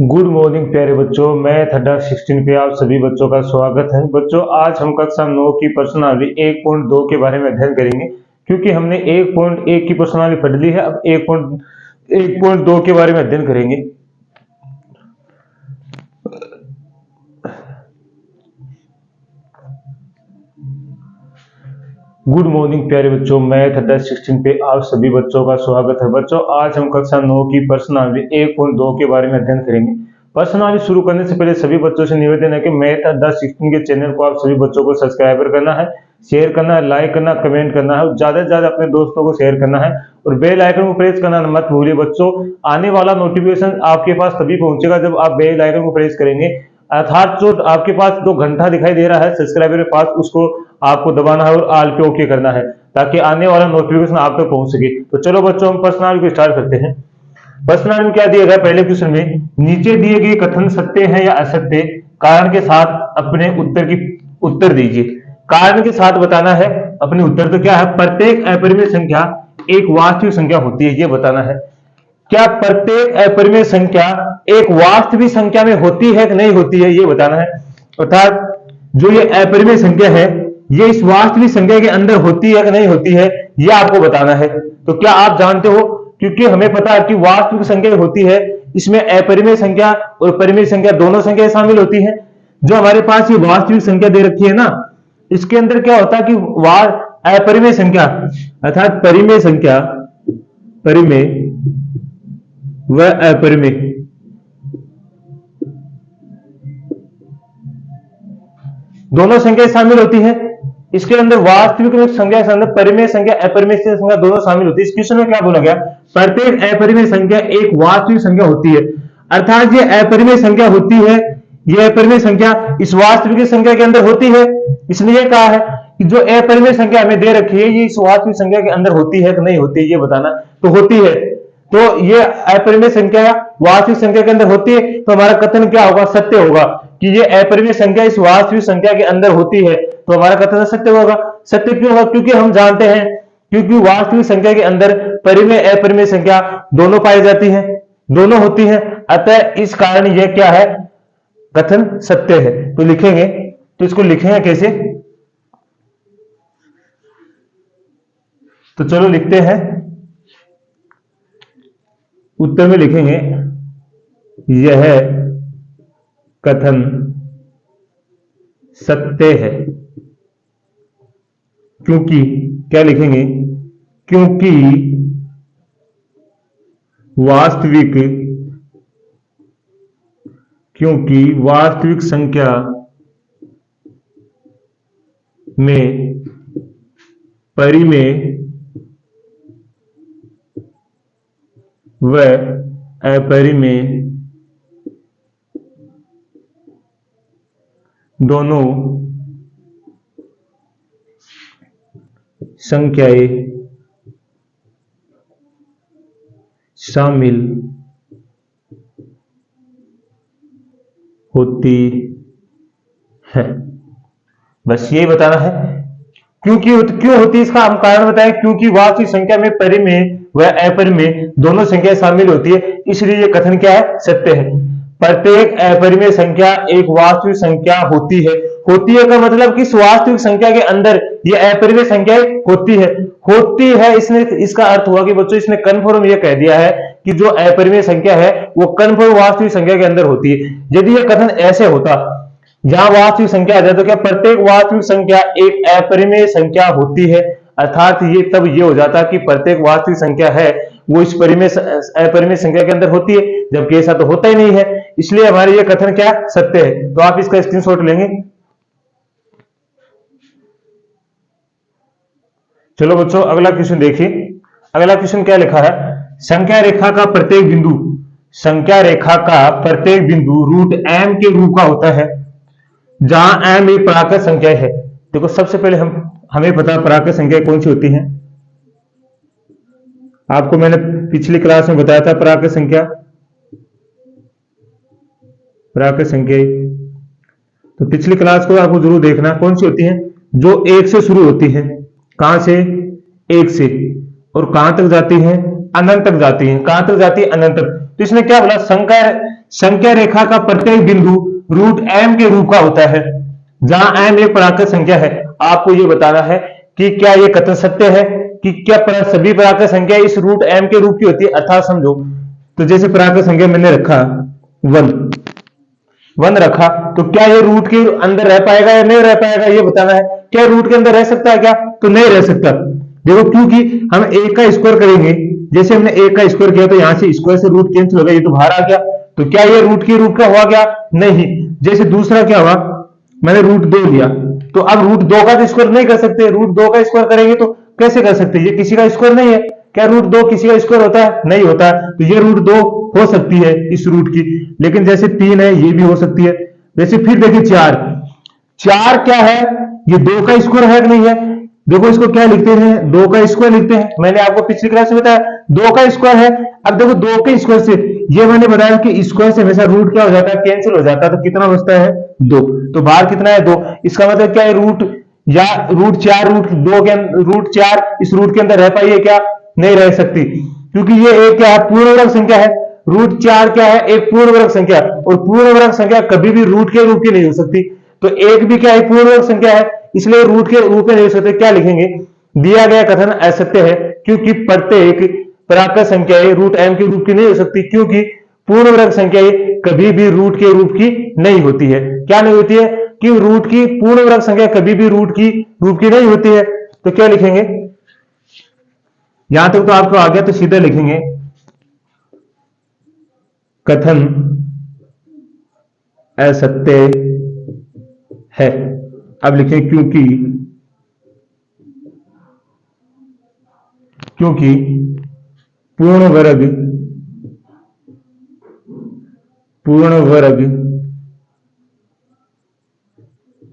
Good morning प्यारे बच्चों, math अड्डा 16 पे आप सभी बच्चों का स्वागत है। बच्चों, आज हम कक्षा 9 की प्रश्नावली 1.2 के बारे में अध्ययन करेंगे। क्योंकि हमने 1.1 की प्रश्नावली पढ़ ली है, अब 1.2 के बारे में अध्ययन करेंगे। गुड मॉर्निंग प्यारे बच्चों, मैथ अड्डा 16 पे आप सभी बच्चों का स्वागत है। बच्चों, आज हम कक्षा 9 की प्रश्नावली 1.2 के बारे में अध्ययन करेंगे। प्रश्नावली शुरू करने से पहले सभी बच्चों से निवेदन है कि मैथ अड्डा 16 के चैनल को आप सभी बच्चों को सब्सक्राइबर करना है, शेयर करना है, लाइक करना, कमेंट करना है और ज्यादा से ज्यादा अपने दोस्तों को शेयर करना है और बेल आइकन को प्रेस करना मत भूलिए। बच्चों, आने वाला नोटिफिकेशन आपके पास तभी पहुंचेगा जब आप बेल आइकन को प्रेस करेंगे। अर्थात जो आपके पास जो घंटा दिखाई दे रहा है सब्सक्राइबर के पास, उसको आपको दबाना है और ऑल पे ओके करना है ताकि आने वाला नोटिफिकेशन आप तक पहुंच सके। तो चलो बच्चों, हम प्रश्नावली को स्टार्ट करते हैं। प्रश्नावली में क्या दिया गया? पहले क्वेश्चन में नीचे दिए गए कथन सत्य है या असत्य, कारण के साथ अपने उत्तर दीजिए। कारण के साथ बताना है अपने उत्तर। तो क्या है? प्रत्येक अपरिमेय संख्या एक वास्तविक संख्या होती है, ये बताना है। क्या प्रत्येक अपरिमेय संख्या एक वास्तविक संख्या में होती है कि नहीं होती है, ये बताना है। अर्थात जो ये अपरिमेय संख्या है ये इस वास्तविक संख्या के अंदर होती है कि नहीं होती है, ये आपको बताना है। तो क्या आप जानते हो? क्योंकि हमें पता है कि वास्तविक संख्या होती है, इसमें अपरिमेय संख्या और परिमेय संख्या दोनों संख्या शामिल होती है। जो हमारे पास ये वास्तविक संख्या दे रखी है ना, इसके अंदर क्या होता है कि अपरिमेय संख्या अर्थात परिमेय संख्या, परिमेय व अपरिमेय दोनों संख्या शामिल होती है। इसके अंदर वास्तविक संख्या के अंदर परिमेय संख्या अपरिमेय संख्या दोनों शामिल होती है। इस क्वेश्चन में क्या बोला गया? प्रत्येक अपरिमेय संख्या एक वास्तविक संख्या होती है। अर्थात ये अपरिमेय संख्या होती है, ये अपरिमेय संख्या इस वास्तविक संख्या के अंदर होती है। इसलिए कहा है कि जो अपरिमेय संख्या हमें दे रखी है ये इस वास्तविक संख्या के अंदर होती है कि नहीं होती है, ये बताना। तो होती है, तो ये अपरिमेय संख्या वास्तविक संख्या के अंदर होती है, तो हमारा कथन क्या होगा? सत्य होगा कि ये अपरिमेय संख्या इस वास्तविक संख्या के अंदर होती है, तो हमारा कथन सत्य होगा। सत्य क्यों होगा? क्योंकि हम जानते हैं क्योंकि वास्तविक संख्या के अंदर परिमेय अपरिमेय संख्या दोनों पाई जाती है, दोनों होती है। अतः इस कारण यह क्या है? कथन सत्य है। तो लिखेंगे, तो इसको लिखेंगे कैसे? तो चलो लिखते हैं, उत्तर में लिखेंगे यह कथन सत्य है। क्योंकि क्या लिखेंगे? क्योंकि वास्तविक संख्या में परिमेय व अपरिमेय दोनों संख्याएं शामिल होती है। बस यही बताना है। क्यों होती है इसका हम कारण बताएं। क्योंकि वास्तविक संख्या में परिमेय व अपरिमेय दोनों संख्या शामिल होती है, इसलिए ये कथन क्या है? सत्य है। प्रत्येक अपरिमेय संख्या एक वास्तविक संख्या होती है। होती है का मतलब कि इस वास्तविक संख्या के अंदर ये अपरिमेय संख्या होती है। इसका अर्थ हुआ कि बच्चों इसने कन्फर्म ये कह दिया है कि जो अपरिमेय संख्या है वो कन्फर्म वास्तविक संख्या के अंदर होती है। यदि यह कथन ऐसे होता जहां वास्तविक संख्या आ जाए तो क्या प्रत्येक वास्तविक संख्या एक अपरिमेय संख्या होती है, अर्थात ये तब ये हो जाता कि प्रत्येक वास्तविक संख्या है वो इस अपरिमेय संख्या के अंदर होती है, जबकि ऐसा तो होता ही नहीं है। इसलिए हमारे ये कथन क्या सत्य है। तो आप इसका स्क्रीनशॉट लेंगे। चलो बच्चों, अगला क्वेश्चन देखिए। अगला क्वेश्चन क्या लिखा है? संख्या रेखा का प्रत्येक बिंदु रूट m के रूप का होता है, जहां m एक प्राकृत संख्या है। देखो, सबसे पहले हमें पता है प्राकृत संख्या कौन सी होती है। आपको मैंने पिछली क्लास में बताया था प्राकृत संख्या तो पिछली क्लास को आपको जरूर देखना कौन सी होती है। जो एक से शुरू होती है। कहां से? एक से। और कहां तक जाती है? अनंत तक जाती है। कहां तक जाती है? अनंत तक। तो इसने क्या बोला? संख्या रेखा का प्रत्येक बिंदु रूट m के रूप का होता है। जहां m एक प्राकृत संख्या है, आपको यह बताना है कि क्या यह कथन सत्य है कि क्या सभी प्राकृत संख्या इस रूट m के रूप की होती है। अर्थात समझो, तो जैसे प्राकृत संख्या मैंने रखा 1 रखा, तो क्या ये रूट के अंदर रह पाएगा या नहीं रह पाएगा, ये बताना है। क्या रूट के अंदर रह सकता है क्या, तो नहीं रह सकता। देखो, क्योंकि हम एक का स्क्वायर करेंगे, जैसे हमने एक का स्क्वायर किया तो यहां से स्क्वायर से रूट कैंसिल हो गया, ये तो बाहर आ गया, तो क्या ये रूट के रूट का हुआ क्या, नहीं। जैसे दूसरा क्या हुआ, मैंने रूट 2 लिया, तो अब रूट 2 का तो स्क्वायर नहीं कर सकते, रूट 2 का स्क्वायर करेंगे तो कैसे कर सकते, ये किसी का स्क्वायर नहीं है। क्या रूट 2 किसी का स्क्वायर होता है, नहीं होता है, तो ये रूट 2 हो सकती है इस रूट की। लेकिन जैसे 3 है, ये भी हो सकती है। वैसे फिर देखिए 4 क्या है, ये 2 का स्क्वायर है कि नहीं है। देखो, इसको क्या लिखते हैं, 2 का स्क्वायर लिखते हैं। मैंने आपको पिछली क्लास में बताया 2 का स्क्वायर है। अब देखो 2 के स्क्वायर से, ये मैंने बताया कि स्क्वायर से हमेशा रूट क्या हो जाता है, कैंसिल हो जाता है, तो कितना बचता है 2। तो बाहर कितना है 2, इसका मतलब क्या है, रूट या रूट 4 रूट 2 के रूट 4 इस रूट के अंदर रह पाई है क्या, नहीं रह सकती, क्योंकि ये एक क्या है, पूर्ण वर्ग संख्या है। रूट 4 क्या है, एक पूर्ण वर्ग संख्या, और पूर्ण वर्ग संख्या कभी भी रूट के रूप की नहीं हो सकती। तो एक भी क्या है, पूर्ण वर्ग संख्या है, इसलिए रूट के रूप में नहीं हो सकते। क्या लिखेंगे, दिया गया कथन असत्य है, क्योंकि प्रत्येक प्राकृत संख्या रूट m के रूप की नहीं हो सकती, क्योंकि पूर्ण वर्ग संख्या कभी भी रूट के रूप की नहीं होती है। क्या नहीं होती है, कि रूट की पूर्ण वर्ग संख्या कभी भी रूट की नहीं होती है। तो क्या लिखेंगे, यहां तक तो आपको आ गया, तो सीधे लिखेंगे कथन असत्य है। अब लिखें क्योंकि पूर्ण वर्ग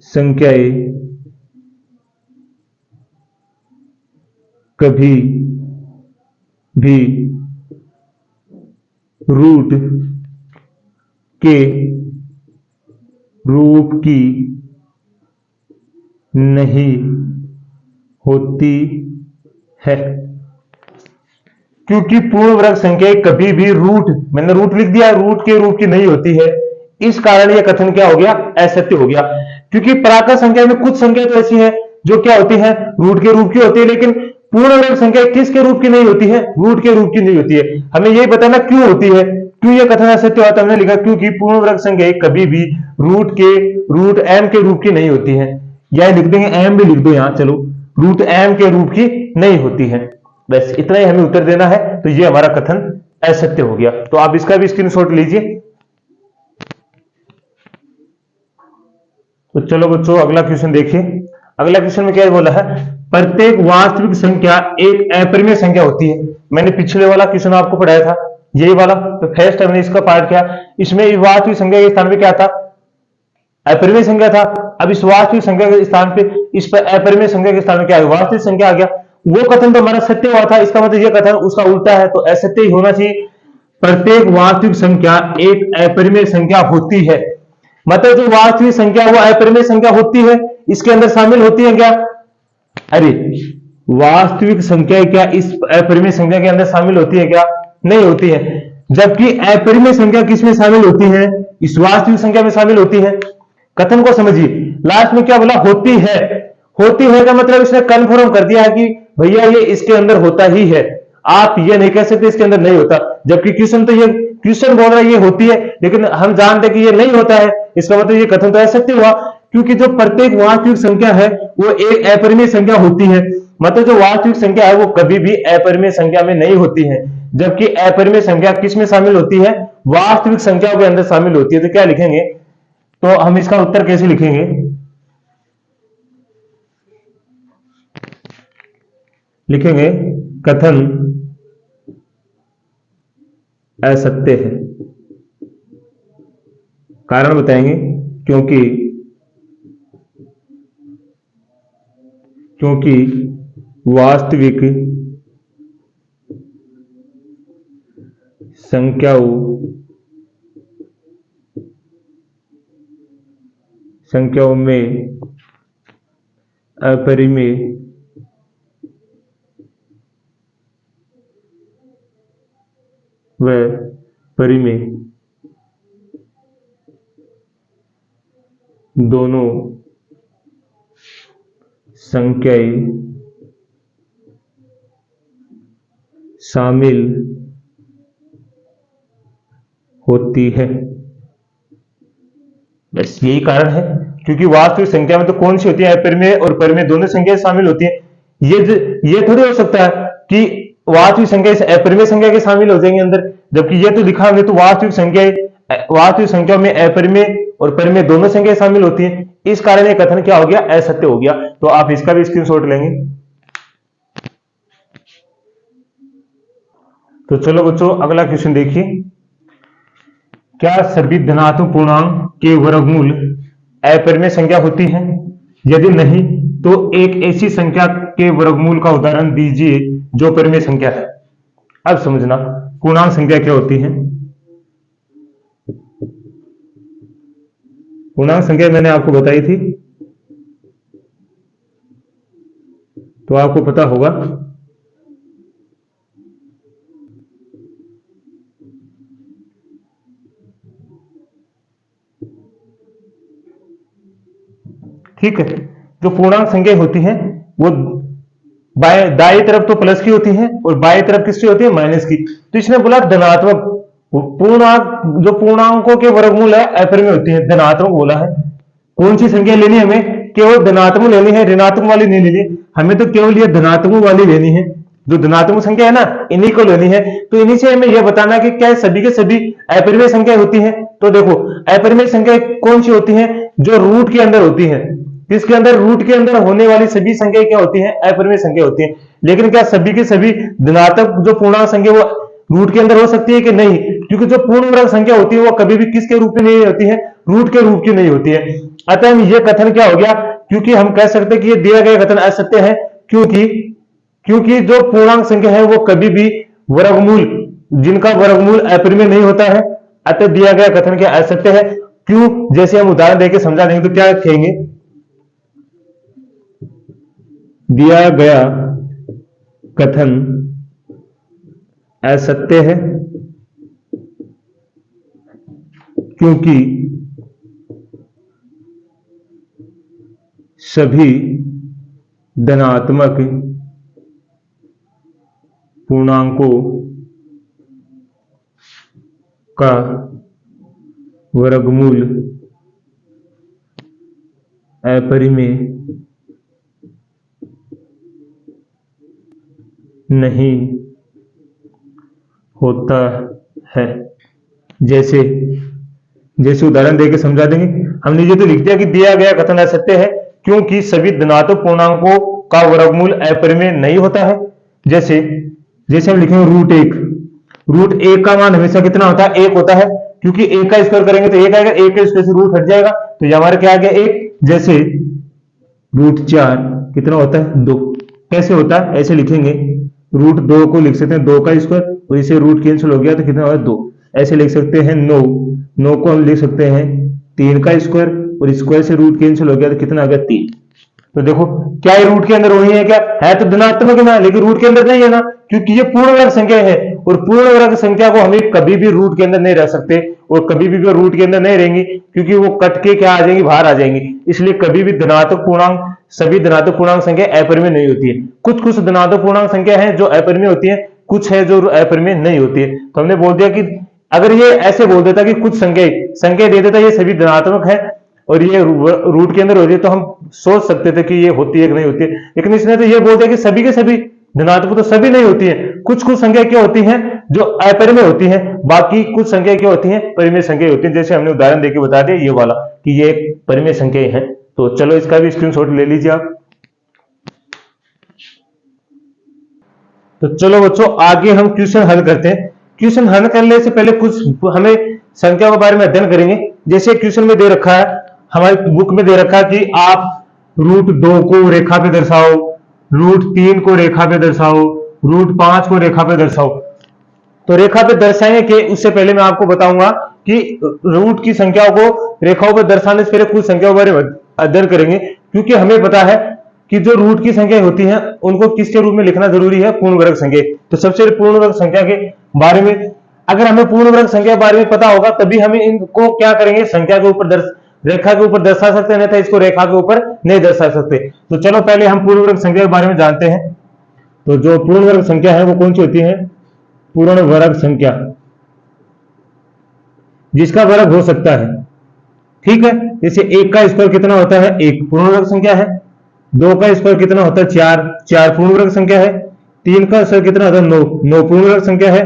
संख्याएं कभी भी रूट के रूप की नहीं होती है। क्योंकि पूर्ण वर्ग संख्या कभी भी मैंने रूट लिख दिया, रूट के रूप की नहीं होती है, इस कारण यह कथन क्या हो गया, असत्य हो गया। क्योंकि प्राकृत संख्या में कुछ संख्या तो ऐसी है जो क्या होती है, रूट के रूप की होती है, लेकिन पूर्ण वर्ग संख्या किसके रूप की नहीं होती है, रूट के रूप की नहीं होती है। हमें यही बताना क्यों होती है, क्यों यह कथन असत्य हुआ, तो हमने लिखा क्योंकि पूर्ण वर्ग संख्या कभी भी रूट m के रूप की नहीं होती है। या लिख देंगे m भी लिख दो यहां, चलो, रूट m के रूप की नहीं होती है। बस इतना ही हमें उत्तर देना है, तो ये हमारा कथन असत्य हो गया। तो आप इसका भी स्क्रीनशॉट लीजिए। तो चलो बच्चों, अगला क्वेश्चन देखिए। अगला क्वेश्चन में क्या बोला है, प्रत्येक वास्तविक संख्या एक अपरिमेय संख्या होती है। मैंने पिछले वाला क्वेश्चन आपको पढ़ाया था, यही वाला, तो फर्स्ट हमने इसका पार्ट किया। इसमें वास्तविक संख्या के स्थान पे क्या था, अपरिमेय संख्या था। अब इस वास्तविक संख्या के स्थान पे, इस पर अपरिमेय संख्या के स्थान में क्या है, वास्तविक संख्या आ गया। वो कथन तो हमारा सत्य हुआ था, इसका मतलब ये कथन उसका उल्टा है, तो असत्य ही होना चाहिए। प्रत्येक वास्तविक संख्या एक अपरिमेय संख्या होती है, मतलब जो वास्तविक संख्या वो अपरिमेय संख्या होती है, इसके अंदर शामिल होती है क्या, अरे वास्तविक संख्या क्या इस अपरिमेय संख्या के अंदर शामिल होती है क्या, नहीं होती है। जबकि अपरिमेय संख्या किसमें शामिल होती है, इस वास्तविक संख्या में शामिल होती है। कथन को समझिए, लास्ट में क्या बोला, होती है। होती है का मतलब इसने कंफर्म कर दिया है कि भैया ये इसके अंदर होता ही है, आप ये नहीं कह सकते इसके अंदर नहीं होता। जबकि क्वेश्चन तो ये क्वेश्चन बोल रहा है ये होती है, लेकिन हम जानते हैं कि ये नहीं होता है, इसका मतलब ये कथन तो असत्य हुआ। क्योंकि जो प्रत्येक वास्तविक संख्या है वो एक अपरिमेय संख्या होती है, मतलब जो वास्तविक संख्या है वो कभी भी अपरिमेय संख्या में नहीं होती है। जबकि अपरिमेय संख्या किस में शामिल होती है, वास्तविक संख्याओं के अंदर शामिल होती है। तो क्या लिखेंगे, तो हम इसका उत्तर कैसे लिखेंगे, लिखेंगे कथन असत्य है। कारण बताएंगे, क्योंकि वास्तविक संख्याओं में अपरिमेय व परिमेय दोनों संख्याएं शामिल होती है। बस यही कारण है, क्योंकि वास्तविक संख्या में तो कौन सी होती है, अपरिमेय और परिमेय दोनों संख्याएं शामिल होती है। ये थोड़ी हो सकता है कि वास्तविक संख्या अपरिमेय संख्या के शामिल हो जाएंगे अंदर, जबकि ये तो लिखा हमने तो वास्तविक संख्या में अपरिमेय और परिमेय दोनों संख्याएं शामिल होती हैं। इस कारण ये कथन क्या हो गया, असत्य हो गया। तो आप इसका भी स्क्रीनशॉट लेंगे। तो चलो बच्चों अगला क्वेश्चन देखिए, क्या सभी धनात्मक पूर्णांक के वर्गमूल अपरिमेय संख्या होती हैं? यदि नहीं तो एक ऐसी संख्या के वर्गमूल का उदाहरण दीजिए जो परिमेय संख्या है। अब समझना पूर्णांक संख्या क्या होती है। पूर्णांक संख्या मैंने आपको बताई थी, तो आपको पता होगा। ठीक है, जो पूर्णांक संख्या होती है वो दाई तरफ तो प्लस की होती है और बाएं तरफ किसकी होती है, माइनस की। तो इसने बोला धनात्मक पूर्णांक, जो पूर्णांकों के वर्गमूल है अपरिमेय होती है, धनात्मक बोला है। कौन सी संख्या लेनी है हमें, केवल धनात्मक लेनी है, ऋणात्मक वाली नहीं लेनी, हमें तो केवल ये धनात्मक वाली लेनी है। जो धनात्मक संख्या है ना, इन्हीं को लेनी है। तो इन्हीं से हमें यह बताना है कि क्या सभी के सभी अपरिमेय संख्या होती है। तो देखो अपरिमेय संख्या कौन सी होती है, जो रूट के अंदर होती है। किसके अंदर, रूट के अंदर होने वाली सभी संख्या क्या होती है, अपरिमेय संख्या होती है। लेकिन क्या सभी के सभी धनात्मक जो पूर्णांक संख्या वो रूट के अंदर हो सकती है कि नहीं, क्योंकि जो पूर्ण वर्ग संख्या होती है वो कभी भी किसके रूप में नहीं होती है, रूट के रूप की नहीं होती है। अतः ये कथन क्या हो गया, क्योंकि हम कह सकते हैं कि ये दिया गया कथन असत्य है, क्योंकि जो पूर्णांक संख्या है वो कभी भी वर्गमूल, जिनका वर्गमूल अपरिमेय नहीं होता है, अतः दिया गया कथन क्या असत्य है। क्यों, जैसे हम उदाहरण देकर समझा देंगे तो क्या कहेंगे, दिया गया कथन असत्य है क्योंकि सभी धनात्मक पूर्णांकों का वर्गमूल अपरिमेय नहीं होता है। जैसे उदाहरण देकर समझा देंगे। हमने ये तो लिख दिया कि दिया गया कथन असत्य है क्योंकि सभी धनात्मक पूर्णांकों का वर्गमूल अपरिमेय नहीं होता है। जैसे हम लिखेंगे रूट एक का मान हमेशा कितना होता है, एक होता है, क्योंकि एक का स्क्वायर करेंगे तो एक आएगा, एक के स्क्वायर से रूट हट जाएगा, तो ये हमारा क्या आ गया, एक। जैसे रूट 4 कितना होता है, 2। कैसे होता है, ऐसे लिखेंगे, रूट 2 को लिख सकते हैं 2 का स्क्वायर, और इसे रूट कैंसिल हो गया तो कितना होगा, 2। ऐसे लिख सकते हैं 9 को हम लिख सकते हैं 3 का स्क्वायर, और स्क्वायर से रूट कैंसिल हो गया तो कितना आ गया, 3। तो देखो क्या ये रूट के अंदर वही है, क्या है, तो धनात्मक है ना, लेकिन रूट के अंदर नहीं है ना, क्योंकि ये पूर्ण वर्ग संख्या है, और पूर्ण वर्ग संख्या को हमें कभी भी रूट के अंदर नहीं रह सकते, और कभी भी रूट के अंदर नहीं रहेंगी, क्योंकि वो कट के क्या आ जाएंगी, बाहर आ जाएंगी। इसलिए कभी भी धनात्मक पूर्णांक, सभी धनात्मक पूर्णांक संख्या अपरिमेय नहीं होती है। कुछ धनात्मक पूर्णांक संख्या है जो अपरिमेय होती है, कुछ है जो अपरिमेय नहीं होती है। तो हमने बोल दिया कि अगर ये ऐसे बोल देता कि कुछ संख्या दे देता ये सभी धनात्मक है और ये रूट के अंदर होती है, तो हम सोच सकते थे कि ये होती है कि नहीं होती है। लेकिन इसने तो ये बोल दिया कि सभी के सभी धनात्मक, तो सभी नहीं होती है, कुछ संख्या क्या होती है जो अपरिमेय होती है, बाकी कुछ संख्या क्या होती है, परिमेय संख्या होती है। जैसे हमने उदाहरण देके बता दिया ये वाला कि ये एक परिमेय संख्या है। तो चलो इसका भी स्क्रीनशॉट ले लीजिए आप। तो चलो बच्चों आगे हम क्वेश्चन हल करते हैं। क्वेश्चन हल करने से पहले कुछ हमें संख्या के बारे में अध्ययन करेंगे। जैसे क्वेश्चन में दे रखा है, हमारी बुक में दे रखा है कि आप रूट 2 को रेखा पे दर्शाओ, रूट 3 को रेखा पे दर्शाओ, रूट 5 को रेखा पे दर्शाओ। तो रेखा पे दर्शाएंगे कि उससे पहले मैं आपको बताऊंगा कि रूट की संख्याओं को रेखाओं पर दर्शाने से पहले कुछ संख्याओं के बारे में अध्ययन करेंगे, क्योंकि हमें पता है कि जो रूट की संख्या होती है उनको किसके रूप में लिखना जरूरी है, पूर्ण वर्ग संख्या। तो सबसे पहले पूर्ण वर्ग संख्या के बारे में, अगर हमें पूर्ण वर्ग संख्या के बारे में पता होगा तभी हमें इनको क्या करेंगे, संख्या के ऊपर रेखा के ऊपर दर्शा सकते हैं, नहीं तो इसको रेखा के ऊपर नहीं दर्शा सकते। तो चलो पहले हम पूर्ण वर्ग संख्या के बारे में जानते हैं। तो जो पूर्ण वर्ग संख्या है वो कौन सी होती है? पूर्ण वर्ग संख्या, जिसका वर्ग हो सकता है। ठीक है, जैसे 1 का स्क्वायर कितना होता है? 1 पूर्ण वर्ग संख्या है। 2 का स्क्वायर कितना होता है? 4, 4 पूर्ण वर्ग संख्या है। 3 का स्क्वायर कितना होता है? 9, 9 पूर्ण वर्ग संख्या है।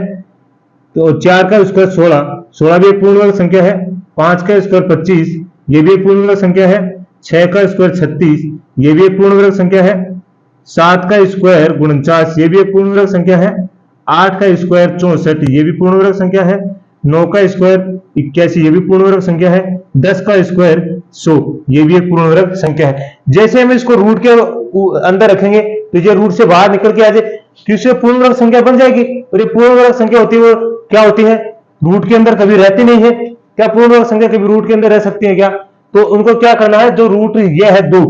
तो 4 का स्क्वायर 16, 16 भी एक पूर्ण वर्ग संख्या है। 5 का स्क्वायर 25, ये भी एक पूर्ण वर्ग संख्या है। 6 का स्क्वायर 36, ये भी एक पूर्ण वर्ग संख्या है। 7 का स्क्वायर 49, ये भी एक पूर्ण वर्ग संख्या है। 8 का स्क्वायर 64, ये भी पूर्ण वर्ग संख्या है। 9 का स्क्वायर 81, ये भी पूर्ण वर्ग संख्या है। 10 का स्क्वायर 100, ये भी एक पूर्ण वर्ग संख्या है। जैसे हम इसको रूट के अंदर रखेंगे तो ये रूट से बाहर निकल के आ जाए तो इससे पूर्ण वर्ग संख्या बन जाएगी। और ये पूर्ण वर्ग संख्या होती है वो क्या होती है? रूट के अंदर कभी रहती नहीं है। क्या पूर्ण वर्ग संख्या कभी रूट के अंदर रह सकती है क्या? तो उनको क्या करना है, जो रूट ये है 2,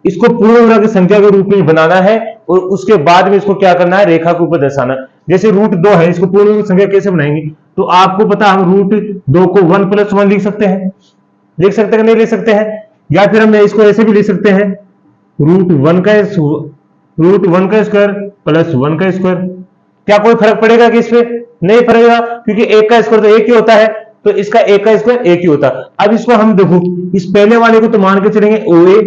इसको पूर्ण वर्ग संख्या के रूप में बनाना है और उसके बाद में इसको क्या करना है? रेखा के ऊपर दर्शाना। जैसे रूट 2 है, इसको पूर्ण वर्ग संख्या कैसे बनाएंगे? तो आपको पता, हम रूट 2 को 1 + 1 लिख सकते हैं। लिख सकते हैं नहीं लिख सकते हैं? या फिर हम इसको ऐसे भी लिख सकते हैं, रूट 1 का स्क्वायर प्लस 1 का स्क्वायर। क्या कोई फर्क पड़ेगा कि इसमें? नहीं पड़ेगा, क्योंकि 1 का स्क्वायर तो 1 ही होता है, तो इसका 1 का स्क्वायर 1 ही होता है। अब इसको हम देखो, इस पहले वाले को तो मान के चलेंगे OA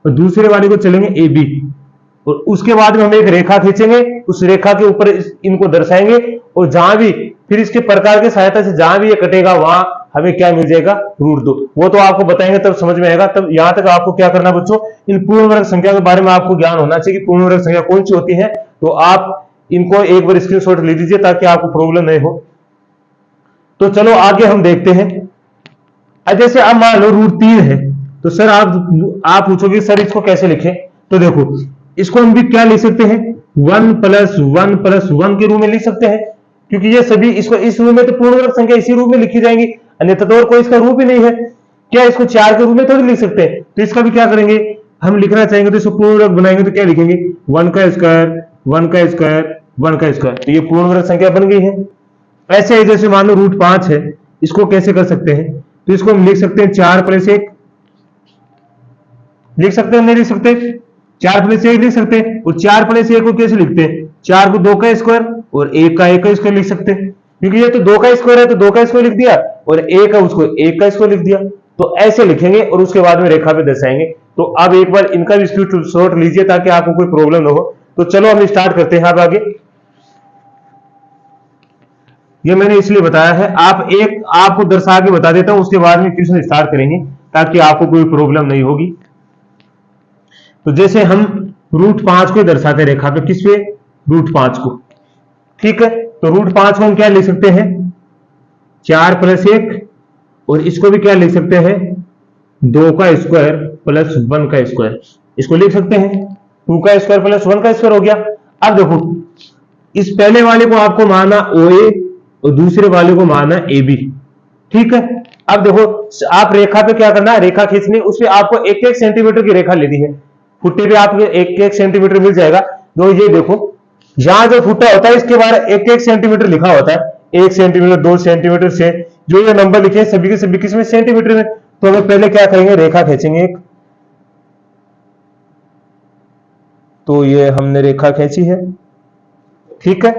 और दूसरे वाले को चलेंगे AB, और उसके बाद में हम एक रेखा खींचेंगे, उस रेखा के ऊपर इनको दर्शाएंगे, और जहां भी फिर इसके प्रकार की सहायता से जहां भी ये कटेगा वहां हमें क्या मिल जाएगा? रूट 2। वो तो आपको बताएंगे तब समझ में आएगा। तब यहां तक आपको क्या करना बच्चों, इन पूर्ण वर्ग संख्या के बारे में आपको ज्ञान होना चाहिए कि पूर्ण वर्ग संख्या कौन सी होती है। तो आप इनको एक बार स्क्रीनशॉट ले लीजिए ताकि आपको प्रॉब्लम नहीं हो। तो चलो आगे हम देखते हैं। जैसे अब मान लो रूट 3 है, तो सर आप पूछोगे सर इसको कैसे लिखें? तो देखो, इसको हम भी क्या लिख सकते हैं? 1 + 1 + 1 के रूप में लिख सकते हैं, क्योंकि ये सभी इसको इस रूप में तो पूर्ण वर्ग संख्या इसी रूप में लिखी जाएंगी, अन्यथा तो और कोई इसका रूप ही नहीं है। क्या इसको 4 के रूप में थोड़ी लिख सकते हैं? तो इसका भी क्या करेंगे, हम लिखना चाहेंगे तो इसको पूर्ण वर्ग बनाएंगे तो क्या लिखेंगे? 1 का स्क्वायर 1 का स्क्वायर 1 का स्क्वायर, तो ये पूर्ण वर्ग संख्या बन गई है। ऐसे ही जैसे मान लो रूट 5 है, इसको कैसे कर सकते हैं? तो इसको हम लिख सकते हैं 4 + 1 लिख सकते हैं, नहीं लिख सकते? 4 + 1 लिख सकते हैं। और 4 + 1 को कैसे लिखते हैं? 4 को 2 का स्क्वायर और 1 का स्क्वायर लिख सकते हैं, क्योंकि ये तो 2 का स्क्वायर है तो 2 का स्क्वायर लिख दिया, और 1 है उसको 1 का स्क्वायर लिख दिया। तो ऐसे लिखेंगे और उसके बाद में रेखा पे दर्शाएंगे। तो अब एक बार इनका भी स्क्रीनशॉट लीजिए ताकि आपको कोई प्रॉब्लम ना हो। तो चलो हम स्टार्ट करते हैं। अब आगे ये मैंने इसलिए बताया है, आपको दर्शा के बता देता हूं, उसके बाद में क्वेश्चन स्टार्ट करेंगे ताकि आपको कोई प्रॉब्लम नहीं होगी। तो जैसे हम रूट 5 को दर्शाते रेखा पे, किस पे? रूट 5 को। ठीक है, तो रूट 5 को हम क्या लिख सकते हैं? 4 + 1, और इसको भी क्या लिख सकते हैं? 2 का स्क्वायर प्लस 1 का स्क्वायर, इसको लिख सकते हैं। 2 का स्क्वायर प्लस 1 का स्क्वायर हो गया। अब देखो, इस पहले वाले को आपको मानना OA और दूसरे वाले को मानना AB। ठीक है, अब देखो आप रेखा पे क्या करना है, रेखा खींचनी, उसमें आपको 1-1 सेंटीमीटर की रेखा लेनी है। फुट्टे पे आपको 1-1 सेंटीमीटर मिल जाएगा। तो ये देखो, यहां जो फुट्टा होता है इसके बारे 1-1 सेंटीमीटर लिखा होता है। 1 सेंटीमीटर 2 सेंटीमीटर से जो ये नंबर लिखे सभी के सभी किसमें? सेंटीमीटर में। तो हमें पहले क्या करेंगे, रेखा खींचेंगे एक। तो ये हमने रेखा खींची है। ठीक है,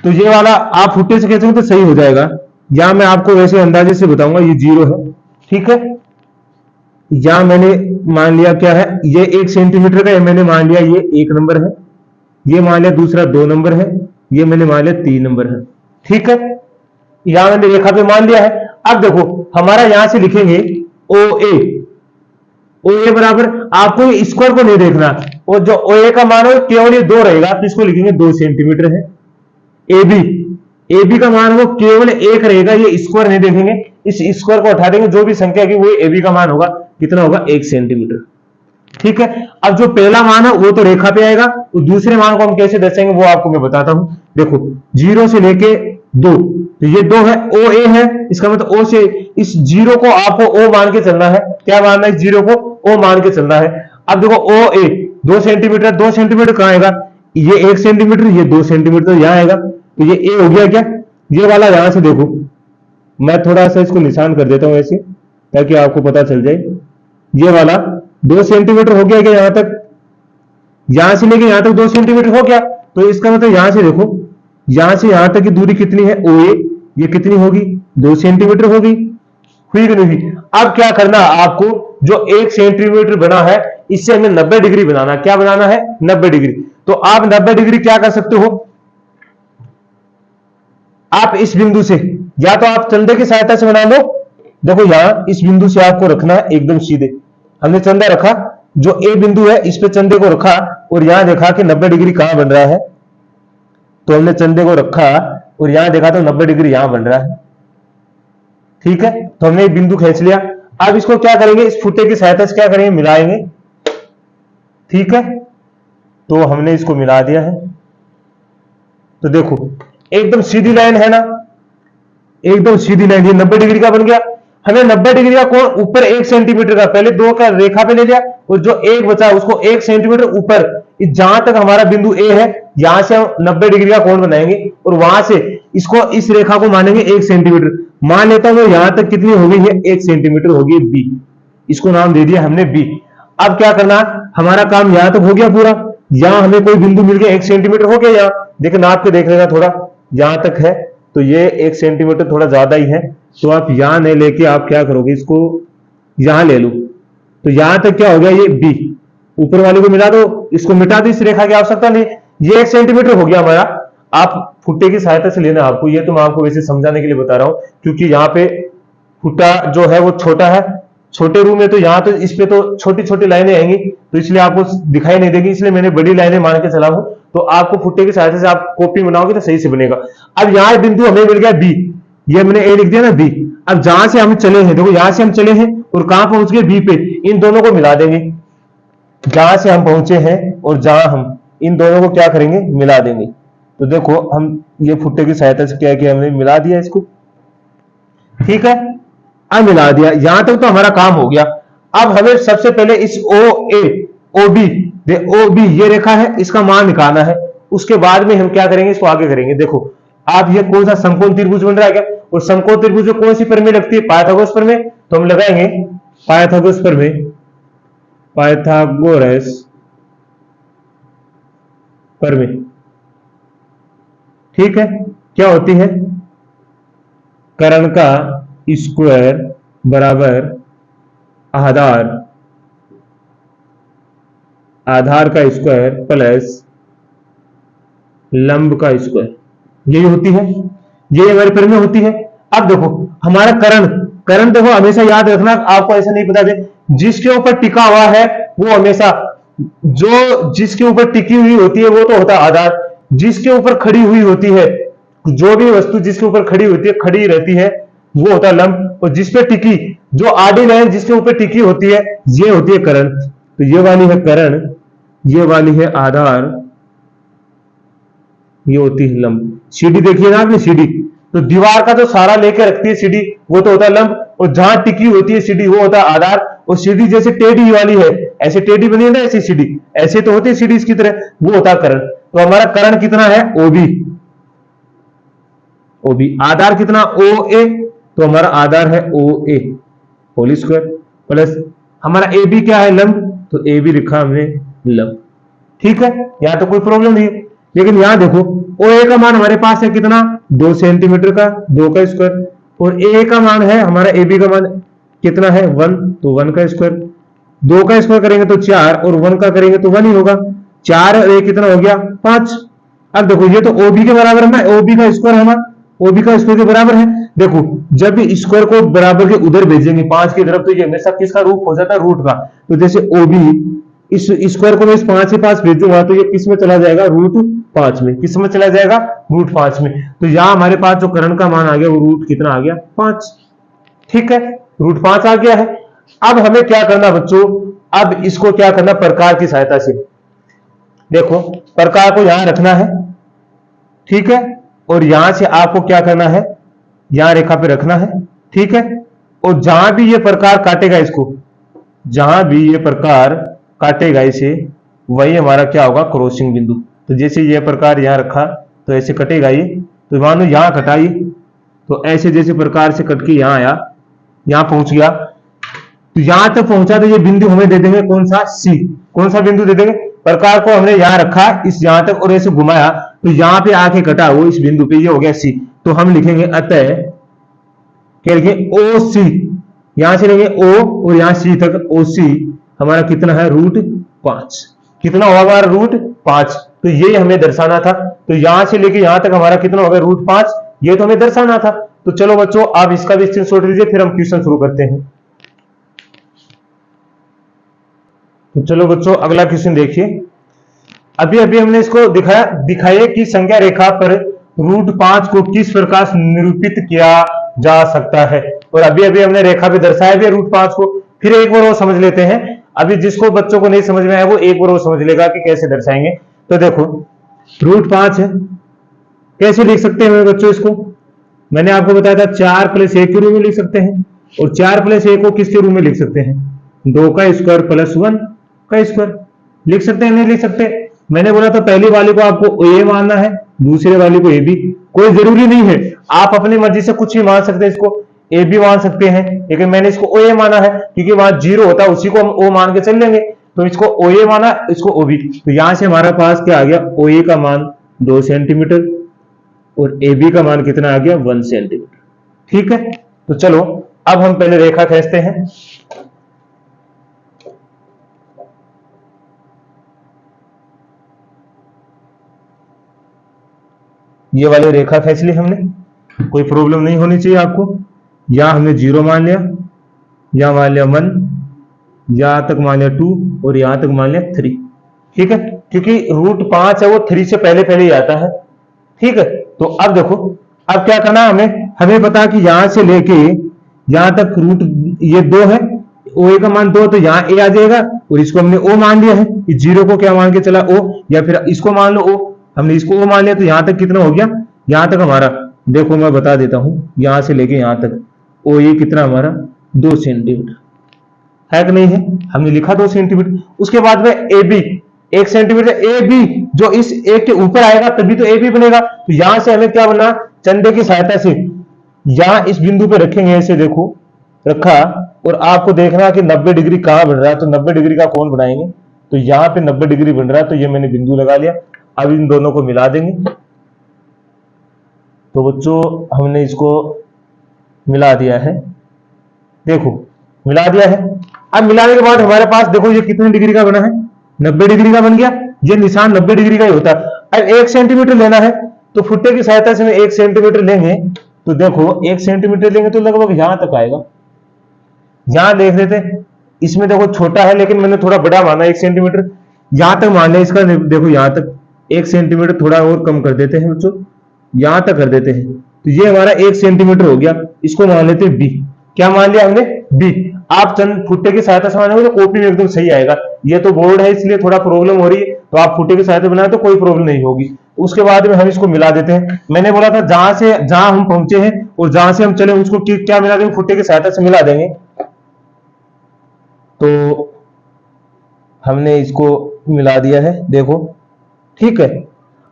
तो ये वाला आप फुट्टे से खींचेंगे तो सही हो जाएगा, या मैं आपको वैसे अंदाजे से बताऊंगा। ये 0 है। ठीक है, या मैंने मान लिया क्या है, ये 1 सेंटीमीटर का है, मैंने मान लिया ये 1 नंबर है, ये मान लिया दूसरा 2 नंबर है, ये मैंने मान लिया 3 नंबर है। ठीक है, यहां मैंने रेखा पे मान लिया है। अब देखो हमारा यहां से लिखेंगे OA। OA बराबर, आपको स्क्वायर को नहीं देखना, और जो OA का मान हो केवल ये 2 रहेगा, तो इसको लिखेंगे 2 सेंटीमीटर है। AB का मान वो केवल 1 रहेगा, ये स्क्वायर नहीं देखेंगे, इस स्क्वायर को हटा देंगे, जो भी संख्या की वो AB का मान होगा, कितना होगा? 1 सेंटीमीटर। ठीक है, अब जो पहला मान है वो तो रेखा पे आएगा, और दूसरे मान को हम कैसे दर्शाएंगे वो आपको मैं बताता हूं। देखो 0 से लेके 2, तो ये 2 है, OA है, इसका मतलब O से इस 0 को आपको O मान के चलना है। क्या मानना है? इस 0 को O मान के चलना है। अब देखो OA 2 सेंटीमीटर, 2 सेंटीमीटर कहां आएगा? ये 1 सेंटीमीटर, ये 2 सेंटीमीटर यहां आएगा, तो ये A हो गया। क्या ये वाला? यहां से देखो, मैं थोड़ा सा इसको निशान कर देता हूं ऐसे, ताकि आपको पता चल जाए। ये वाला 2 सेंटीमीटर हो गया क्या यहां तक, यहां से लेके यहां तक 2 सेंटीमीटर हो गया, तो इसका मतलब यहां से देखो, यहां से यहां तक की दूरी कितनी है ओ ए, ये कितनी होगी 2 सेंटीमीटर होगी, हुई कि नहीं हुई। अब क्या करना आपको, जो 1 सेंटीमीटर बना है इससे हमें 90 डिग्री बनाना, क्या बनाना है 90 डिग्री। तो आप 90 डिग्री क्या कर सकते हो, आप इस बिंदु से, या तो आप चंदे की सहायता से बना लो। देखो यहां इस बिंदु से आपको रखना है एकदम सीधे, हमने चंदा रखा, जो ए बिंदु है इस पे चंदे को रखा, और यहां देखा कि 90 डिग्री कहां बन रहा है, तो हमने चंदे को रखा और यहां देखा तो 90 डिग्री यहां बन रहा है। ठीक है, तो हमने एक बिंदु खींच लिया। अब इसको क्या करेंगे, इस फुटे की सहायता से क्या करेंगे, मिलाएंगे। ठीक है, तो हमने इसको मिला दिया है। तो देखो एकदम सीधी लाइन है ना, एकदम सीधी लाइन, ये 90 डिग्री का बन गया। हमें 90 डिग्री का कोण ऊपर 1 सेंटीमीटर का, पहले 2 का रेखा पे ले लिया, और जो 1 बचा उसको 1 सेंटीमीटर ऊपर, जहां तक हमारा बिंदु ए है यहां से हम 90 डिग्री का कोण बनाएंगे, और वहां से इसको इस रेखा को मानेंगे 1 सेंटीमीटर। मान लेता हूं यहां तक कितनी हो गई है 1 सेंटीमीटर होगी बी, इसको नाम दे दिया हमने बी। अब क्या करना, हमारा काम यहां तक हो गया पूरा, यहां हमें कोई बिंदु मिल गया 1 सेंटीमीटर हो गया, यहां देखो नाप के देख लेना थोड़ा, यहां तक है तो ये 1 सेंटीमीटर थोड़ा ज्यादा ही है, तो आप यहां नहीं लेके आप क्या करोगे, इसको यहां ले लो, तो यहां तक क्या हो गया ये बी, ऊपर वाले को मिला दो, इसको मिटा दो, इस रेखा की आवश्यकता नहीं, ये 1 सेंटीमीटर हो गया हमारा। आप फुट्टे की सहायता से लेना आपको, ये तो मैं आपको वैसे समझाने के लिए बता रहा हूं, क्योंकि यहाँ पे फुट्टा जो है वो छोटा है, छोटे रूम में, तो यहाँ तो इस पे तो छोटी छोटी लाइनें आएंगी, तो इसलिए आपको दिखाई नहीं देगी, इसलिए मैंने बड़ी लाइनें मान के चला हूं, तो आपको फुट्टे की सहायता से आप कॉपी बनाओगे तो सही से बनेगा। अब यहाँ बिंदु हमें मिल गया बी, ये मैंने ए लिख दिया ना बी। अब जहां से हम चले हैं, देखो यहां से हम चले हैं और कहां पहुंच गए बी पे, इन दोनों को मिला देंगे, जहां से हम पहुंचे हैं और जहां हम, इन दोनों को क्या करेंगे मिला देंगे। तो देखो हम ये फुट्टे की सहायता से क्या किया, हमने मिला दिया इसको। ठीक है, अब मिला दिया, यहां तक तो हमारा काम हो गया। अब हमें सबसे पहले इस ओ ए ओ बी, ओ बी ये रेखा है, इसका मान निकालना है, उसके बाद में हम क्या करेंगे, इसको आगे करेंगे। देखो आप ये कौन सा समकोण त्रिभुज बन रहा है क्या, और समकोण त्रिभुज कौन सी प्रमेय लगती है, पाइथागोरस प्रमेय, तो हम लगाएंगे पाइथागोरस प्रमेय, पाइथागोरस प्रमेय। ठीक है, क्या होती है, कर्ण का स्क्वायर बराबर आधार, आधार का स्क्वायर प्लस लंब का स्क्वायर, यही होती है, ये हमारी प्रमेय होती है। अब देखो हमारा कर्ण, कर्ण देखो हमेशा याद रखना, आपको ऐसा नहीं पता दे, जिसके ऊपर टिका हुआ है वो हमेशा, जो जिसके ऊपर टिकी हुई होती है वो तो होता है आधार, जिसके ऊपर खड़ी हुई होती है, जो भी वस्तु जिसके ऊपर खड़ी होती है, खड़ी रहती है, वो होता है लंब, और जिसपे टिकी, जो आडी लाइन जिसके ऊपर टिकी होती है, ये होती है कर्ण। तो ये वाली है कर्ण, ये वाली है आधार, ये होती है लंब। सीढ़ी देखिए ना आपने, सीढ़ी तो दीवार का जो सारा लेके रखती है सीढ़ी, वो तो होता है लंब, और जहां टिकी होती है सीढ़ी वो होता है आधार। और सीढ़ी जैसे टेढ़ी वाली है, ऐसे टेढ़ी बनी है ना ऐसी सीढ़ी, ऐसे तो होती है सीढ़ी इसकी तरह, वो होता है कर्ण। तो हमारा कर्ण कितना है ओबी, ओबी आधार कितना ओ ए, तो हमारा आधार है ओ ए होल स्क्वायर, प्लस हमारा ए बी क्या है लंब, तो ए बी लिखा हमने लंब। ठीक है, यहां तो कोई प्रॉब्लम नहीं है, लेकिन यहां देखो ओ ए का मान हमारे पास है कितना 2 सेंटीमीटर का, 2 का स्क्वायर, और ए का मान है हमारा ए बी का मान कितना है 1, तो 1 का स्क्वायर, 2 का स्क्वायर करेंगे तो 4, और 1 का करेंगे तो 1 ही होगा, 4 और 1 कितना हो गया 5। अब देखो ये तो ओबी के बराबर है ना, ओबी का स्क्वायर है ना, ओबी का स्क्वायर के बराबर है। देखो जब भी स्क्वायर को बराबर के उधर भेजेंगे 5 की तरफ, तो ये हमेशा किसका रूप हो जाता है रूट का। तो जैसे ओबी इस स्क्वायर को मैं इस 5 के पास भेजूंगा तो ये किस में चला जाएगा रूट 5 में, किस में चला जाएगा रूट 5 में। तो यहां हमारे पास जो कर्ण का मान आ गया वो रूट कितना आ गया 5। ठीक है, रूट 5 आ गया है। अब हमें क्या करना बच्चों, अब इसको क्या करना प्रकार की सहायता से, देखो प्रकार को यहां रखना है, ठीक है, और यहां से आपको क्या करना है, यहां रेखा पे रखना है, ठीक है, और जहां भी ये प्रकार काटेगा इसको, जहां भी ये प्रकार काटेगा इसे, वही हमारा क्या होगा क्रॉसिंग बिंदु। तो जैसे ये प्रकार यहां रखा तो ऐसे कटेगा ये, तो मान लो यहां कटा ये, तो ऐसे जैसे प्रकार से कट के यहां आया, यहां पहुंच गया, तो यहां तक पहुंचा तो ये बिंदु हमें दे देंगे कौन सा, सी। कौन सा बिंदु दे देंगे, प्रकार को हमने यहां रखा इस यहां तक और ऐसे घुमाया तो यहां पे आके कटा वो इस बिंदु पे, ये हो गया सी। तो हम लिखेंगे अतः क्या लिखेंगे, ओ सी, यहां से लेंगे ओ और यहां सी तक ओ सी हमारा कितना है, √5। कितना होगा हमारा, √5। तो ये हमें दर्शाना था। तो यहां से लेके यहां तक हमारा कितना होगा, √5। ये तो हमें दर्शाना था। तो चलो बच्चों आप इसका भी स्क्रीनशॉट लीजिए, फिर हम क्वेश्चन शुरू करते हैं। तो चलो बच्चों अगला क्वेश्चन देखिए। अभी अभी हमने इसको दिखाया कि संख्या रेखा पर √5 को किस प्रकार निरूपित किया जा सकता है। और अभी अभी हमने रेखा पे दर्शाया भी √5 को। फिर एक बार वो समझ लेते हैं। अभी जिसको बच्चों को नहीं समझ में आया वो एक बार वो समझ लेगा कि कैसे दर्शाएंगे। तो देखो √5 है, कैसे लिख सकते हैं बच्चों इसको, मैंने आपको बताया था 4 + 1 के रूप में लिख सकते हैं। और 4 + 1 को किसके रूप में लिख सकते हैं, 2 का स्क्वायर + 1 का स्क्वायर। लिख सकते हैं, नहीं लिख सकते। मैंने बोला था पहली वाली को आपको ए मानना है, दूसरे वाली को ए बी। कोई जरूरी नहीं है, आप अपनी मर्जी से कुछ भी मान सकते हैं। इसको ए बी मान सकते हैं, लेकिन मैंने इसको ओ ए माना है क्योंकि वहां 0 होता है, उसी को हम ओ मान के चल लेंगे। तो इसको ओ ए माना, इसको ओ बी। तो यहां से हमारे पास क्या आ गया, ओ ए का मान 2 सेंटीमीटर और ए बी का मान कितना आ गया, 1 सेंटीमीटर। ठीक है, तो चलो अब हम पहले रेखा खींचते हैं। ये वाली रेखा खींच ली हमने, कोई प्रॉब्लम नहीं होनी चाहिए आपको। यहां हमने 0 मान लिया, यहां मान लिया 1, यहां तक मान लिया 2 और यहां तक मान लिया 3। ठीक है, क्योंकि √5 है वो 3 से पहले पहले ही आता है। ठीक है, तो अब देखो अब क्या करना है हमें पता कि यहां से लेके यहां तक ये 2 है, ओ ए का मान 2, तो यहां ए आ जाएगा और इसको हमने ओ मान लिया है। इस 0 को क्या मान के चला, ओ, या फिर इसको मान लो ओ, हमने इसको ओ मान लिया। तो यहां तक कितना हो गया, यहां तक हमारा देखो मैं बता देता हूं, यहां से लेके यहां तक ओ ए कितना हमारा 2 सेंटीमीटर है कि नहीं है, हमने लिखा 2 सेंटीमीटर। उसके बाद में A B 1 centimetre, A B जो इस एक के ऊपर आएगा तभी तो ए बी बनेगा। तो यहां से हमें क्या बनना, चंदे की सहायता से यहां इस बिंदु पे रखेंगे, ऐसे देखो रखा, और आपको देखना कि 90 डिग्री कहां बन रहा है। तो 90 डिग्री का कोण बनाएंगे, तो यहां पे 90 डिग्री बन रहा है, तो ये मैंने बिंदु लगा लिया। अब इन दोनों को मिला देंगे। तो बच्चों हमने इसको मिला दिया है, देखो मिला दिया है। अब मिलाने के बाद हमारे पास देखो ये कितने डिग्री का बना है, 90 डिग्री का बन गया। ये निशान 90 डिग्री का ही होता है। अब 1 सेंटीमीटर लेना है, तो फुट्टे की सहायता से 1 सेंटीमीटर लेंगे। तो देखो 1 सेंटीमीटर लेंगे तो लगभग यहां तक आएगा। यहां देख लेते हैं, इसमें देखो छोटा है लेकिन मैंने थोड़ा बड़ा माना 1 सेंटीमीटर, यहां तक मान लिया इसका। देखो यहां तक 1 सेंटीमीटर थोड़ा और कम कर देते हैं बच्चों, यहां तक कर देते हैं। तो ये हमारा 1 सेंटीमीटर हो गया, इसको मान लेते हैं बी। क्या मान लिया हमने, बी। आप चंद फुट्टे की सहायता से मानेंगे तो कॉपी में एकदम सही आएगा। ये तो बोर्ड है इसलिए थोड़ा प्रॉब्लम हो रही है, तो आप फुट्टे की सहायता बनाए तो कोई प्रॉब्लम नहीं होगी। उसके बाद में हम इसको मिला देते हैं। मैंने बोला था जहां हम पहुंचे हैं और जहां से हम चले उसको क्या मिला देंगे, फुट्टे की सहायता से मिला देंगे। तो हमने इसको मिला दिया है, देखो ठीक है।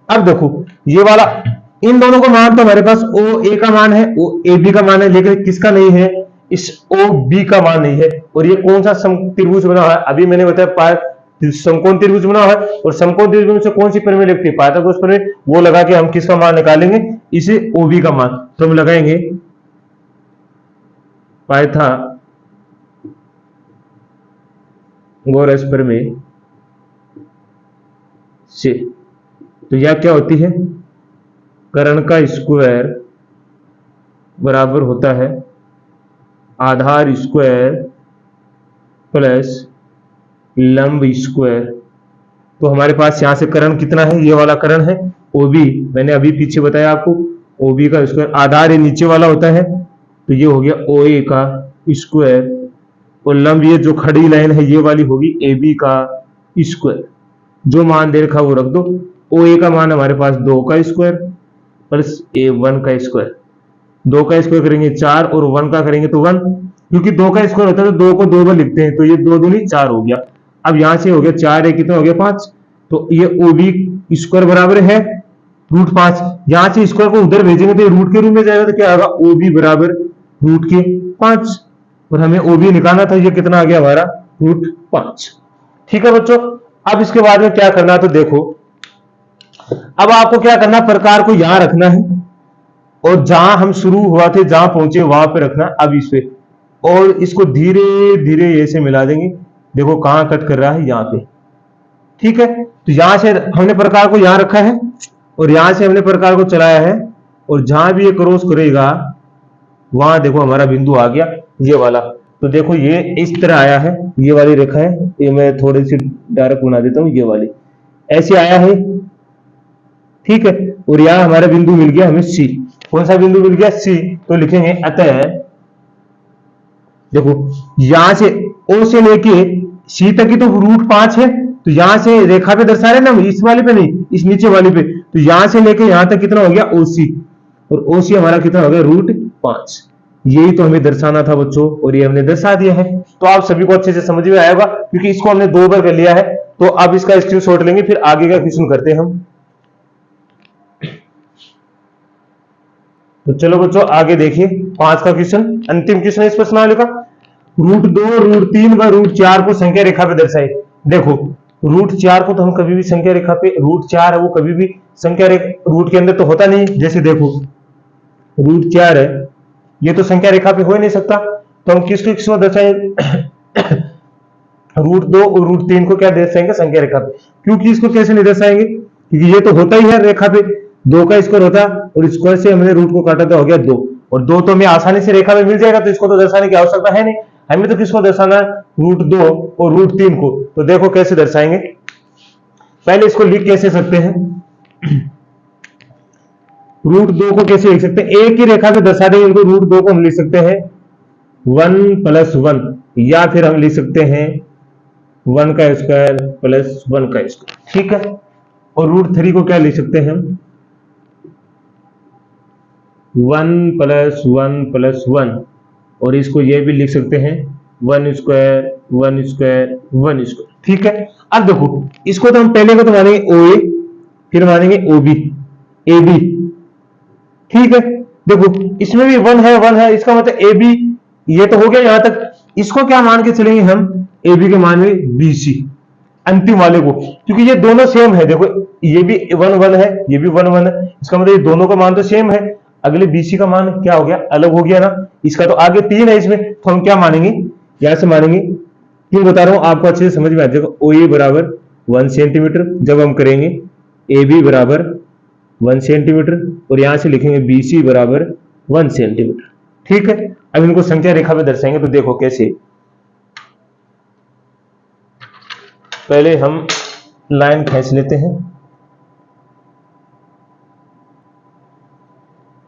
अब देखो ये वाला, इन दोनों का मान तो हमारे पास ओ ए का मान है, ओ ए बी का मान है, लेकिन किसका नहीं है, इस ओ बी का मान नहीं है। और ये कौन सा त्रिभुज बना हुआ है, अभी मैंने बताया समकोण त्रिभुज बना हुआ है। और समकोण त्रिभुज से कौन सी प्रमेय लगती है, पाइथागोरस प्रमेय, वो लगा के हम किसका मान निकालेंगे, इसे ओ बी का मान। तो हम लगाएंगे पाइथागोरस प्रमेय से। तो यह क्या होती है, कर्ण का स्क्वायर बराबर होता है आधार स्क्वायर प्लस लंब स्क्वायर। तो हमारे पास यहां से कर्ण कितना है, ये वाला कर्ण है ओबी, मैंने अभी पीछे बताया आपको, ओबी का स्क्वायर, आधार ये नीचे वाला होता है, तो ये हो गया ओ ए का स्क्वायर, और लंब ये जो खड़ी लाइन है ये वाली होगी ए बी का स्क्वायर। जो मान दे रखा वो रख दो। ओ ए का मान हमारे पास 2 का स्क्वायर प्लस ए 1 का स्क्वायर। 2 का स्क्वायर करेंगे 4 और 1 का करेंगे तो 1, क्योंकि 2 का स्क्वायर होता है तो 2 को 2 बार लिखते हैं, तो ये 2 दूनी 4 हो गया। अब यहां से हो गया 4 एक कितना हो गया 5, तो ये ओ बी स्क्वायर बराबर है √5। यहां से स्क्वायर को उधर भेजेंगे तो रूट के रूप में जाएगा, तो क्या होगा ओ बी बराबर √5। और हमें ओ बी निकालना था। ये कितना आ गया हमारा √5। ठीक है बच्चों, अब इसके बाद में क्या करना है तो देखो, अब आपको क्या करना, प्रकार को यहां रखना है और जहां हम शुरू हुआ थे, जहां पहुंचे वहां पे रखना। अब इस पे और इसको धीरे धीरे ऐसे मिला देंगे। देखो कहां कट कर रहा है, यहाँ पे। ठीक है, तो यहां से हमने प्रकार को यहां रखा है और यहां से हमने प्रकार को चलाया है, और जहां भी ये क्रॉस करेगा वहां देखो हमारा बिंदु आ गया, ये वाला। तो देखो ये इस तरह आया है, ये वाली रेखा है, ये मैं थोड़ी सी डायरेक्ट बना देता हूं, ये वाली ऐसे आया है। ठीक है, और यहां हमारा बिंदु मिल गया हमें सी। कौन सा बिंदु मिल गया, सी। तो लिखेंगे अतः, देखो यहां से ओ से लेके सी तक की तो √5 है, तो यहां से रेखा पे दर्शा रहे ना, इस वाले पे नहीं, इस नीचे वाली पे। तो यहां से लेके यहां तक कितना हो गया, ओसी, और ओसी हमारा कितना हो गया, √5। यही तो हमें दर्शाना था बच्चों, और ये हमने दर्शा दिया है। तो आप सभी को अच्छे से समझ में आएगा, क्योंकि इसको हमने 2 बार कर लिया है। तो अब इसका स्क्रीनशॉट लेंगे, फिर आगे का क्वेश्चन करते हैं हम। तो चलो बच्चों आगे देखिए, 5 का क्वेश्चन, अंतिम क्वेश्चन है इस प्रश्नावली का। √2, √3 व √4 को संख्या रेखा पे दर्शाए। देखो √4 को तो हम कभी भी संख्या रेखा पे, √4 है वो कभी भी संख्या रेखा रूट के अंदर तो होता नहीं। जैसे देखो √4 है, ये तो संख्या रेखा पे हो ही नहीं सकता। तो हम किसको किसको दर्शाए, √2 और √3 को क्या दर्शाएंगे, संख्या रेखा पे। क्योंकि इसको कैसे नहीं दर्शाएंगे, क्योंकि ये तो होता ही है रेखा पे, 2 का स्क्वायर होता, और स्क्वायर से हमने रूट को काटा तो हो गया 2, और 2 तो हमें आसानी से रेखा में मिल जाएगा, तो इसको तो दर्शाने की आवश्यकता है नहीं। हमें तो किसको दर्शाना है, √2 और √3 को। तो देखो कैसे दर्शाएंगे, पहले इसको लिख कैसे सकते हैं, √2 को कैसे लिख सकते हैं, एक ही रेखा में दर्शा देंगे इनको। √2 को हम लिख सकते हैं 1 + 1, या फिर हम लिख सकते हैं 1 का स्क्वायर प्लस 1 का स्क्वायर। ठीक है, और √3 को क्या लिख सकते हैं हम, 1 + 1 + 1, और इसको ये भी लिख सकते हैं 1 स्क्वायर 1 स्क्वायर 1 स्क्वायर। ठीक है, अब देखो इसको तो हम पहले को तो मानेंगे OA, फिर मानेंगे OB, AB। ठीक है, देखो इसमें भी 1 है, इसका मतलब AB, ये तो हो गया यहां तक। इसको क्या मान के चलेंगे हम, AB के मान में BC, अंतिम वाले को, क्योंकि ये दोनों सेम है। देखो ये भी 1 है, ये भी 1 है, इसका मतलब ये दोनों का मान तो सेम है। अगले BC का मान क्या हो गया, अलग हो गया ना। इसका तो आगे 3 है इसमें, तो हम क्या मानेंगे, यहां से मानेंगे। क्यों बता रहा हूं, आपको अच्छे से समझ में आ जाएगा। OA बराबर 1 सेंटीमीटर जब हम करेंगे, AB बराबर 1 सेंटीमीटर, और यहां से लिखेंगे BC बराबर 1 सेंटीमीटर। ठीक है, अब इनको संख्या रेखा में दर्शाएंगे। तो देखो कैसे, पहले हम लाइन खींच लेते हैं,